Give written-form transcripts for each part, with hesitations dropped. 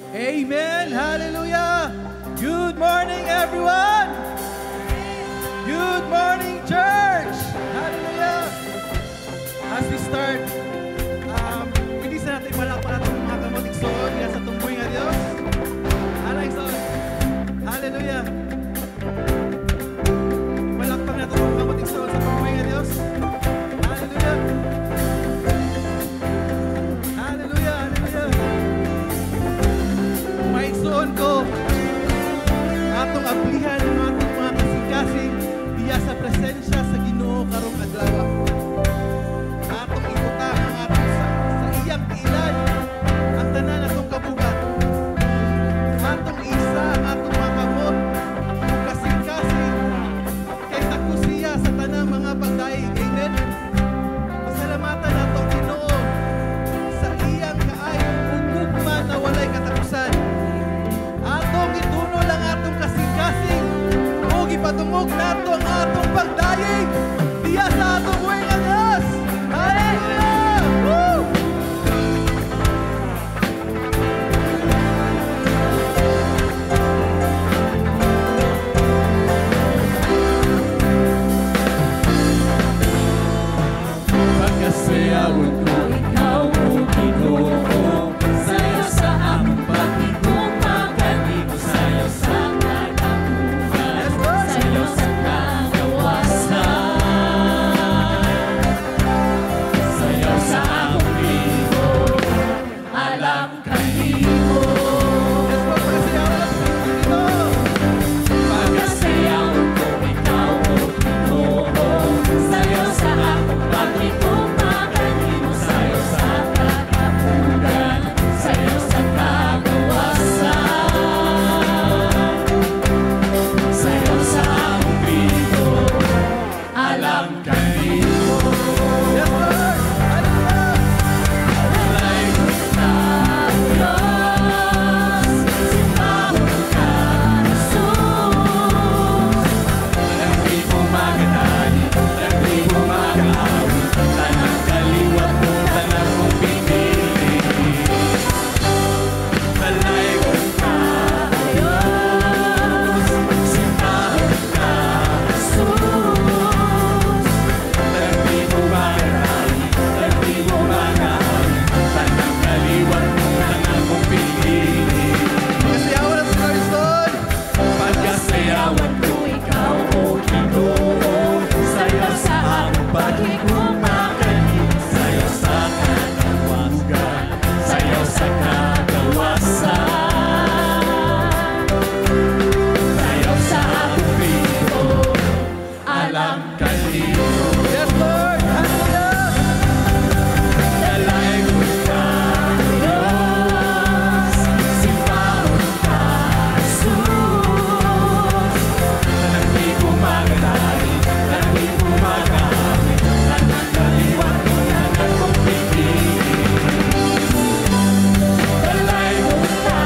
Amen. Hallelujah. Good morning, everyone. Good morning, church. Hallelujah. As we start, hindi sa natin malakpan natin mga kamoting soon. Yan sa tungkoy nga Diyos. Alang soon. Hallelujah. Malakpan natin mga kamoting soon sa tungkoy nga Diyos. Hallelujah. Hallelujah. Hallelujah. Maigsoon ko atong ablihan ng atong mga kasing-kasing diya sa presensya sa Ginoo karong adlaw. Atong ibutang ang atong sa iyang ilan ang tanan atong kabugat. Atong isa ang atong mga kamot kasing-kasing kay tako siya sa tanang mga pagdaig. Amen. Pasalamatan atong Ginoo sa iyang kaayong ugma na walay katapusan. Atong ituno lang atong kasing-kasing o ipatungog nato ang atong pagdayeg diya sa atong buhay nga Diyos. Hallelujah! Woo! Pagkasayawan ko, ikaw o Ginoo, sayo sa among pag-ibig, pagkanig ko sayo sa katapunan, sayo sa kagawasan, sayo sa among libog, alam kanimo. Pagkasayawan ko, ikaw o Ginoo, sayo sa among pag-ibig, sayo sa katapunan, sayo sa kagawasan, sayo sa among libog, alam kanimo. Yes, Lord! Hallelujah! Walay ka, Diyos, simbahon ka, Jesus. Nagdi mo magadali, nagdi mo mag-aawit, tanang kaliwat mo, tanang mong pinili. Walay ka, Diyos, simbahon ka, Jesus. Nagdi mo magadali, nagdi mo mag-aawit, tanang kaliwat mo, tanang mong pinili. Pagkasayawan natin sa Lord. Pagkasayawan ko, ikaw o Ginoo, sayo sa among pagikumakanib, sayo sa katawagan, sayo sa kagawasan, sayo sa among libog, alam kanimo. Yes, Lord! Hallelujah! Dalay mo ka, Diyos, simbahon ka, Jesus. Nagdi ko magadali, nagdi ko mag-aawit, tanang kaliwat mo, tanang mong pinili. Dalay mo ka,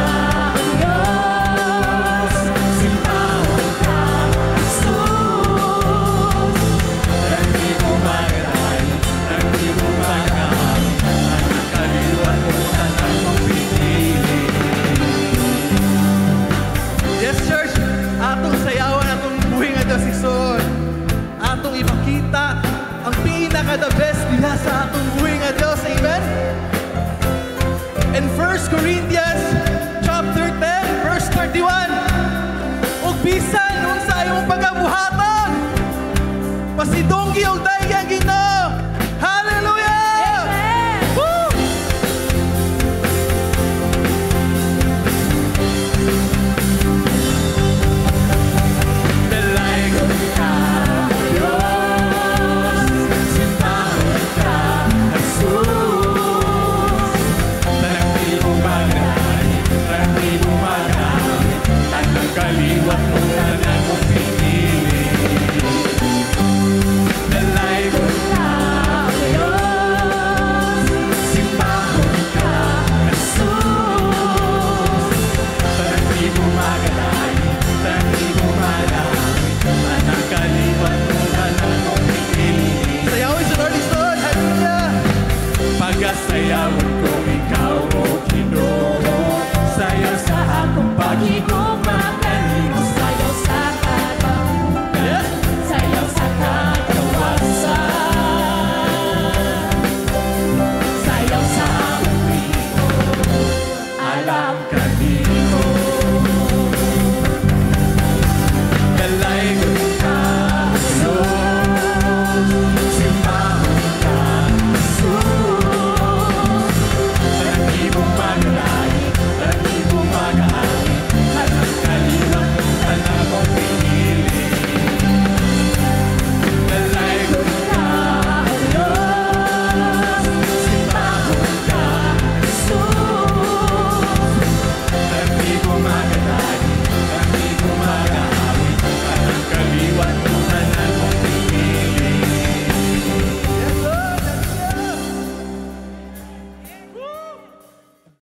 Diyos, simbahon ka, Jesus. Nagdi ko magadali, nagdi ko mag-aawit, tanang kaliwat mo, tanang mong pinili. Yes, church. Atong sayawan, atong buhay nga Diyos igsoon. Atong ipakita ang pinaka-the best diha sa atong buhay nga Diyos. Amen? In 1 Corinthians chapter 10, verse 31, ug bisan unsa imong pagabuhaton, pasidunggi og dayon Ginoo. Hallelujah! Woo! Dalay ko ka, Diyos, simbahon ka, Jesus. Nagdi mo magadali, nagdi mo mag-aawit, tanang kaliwat mo, tanang mong pinili. Dalay pag-ikot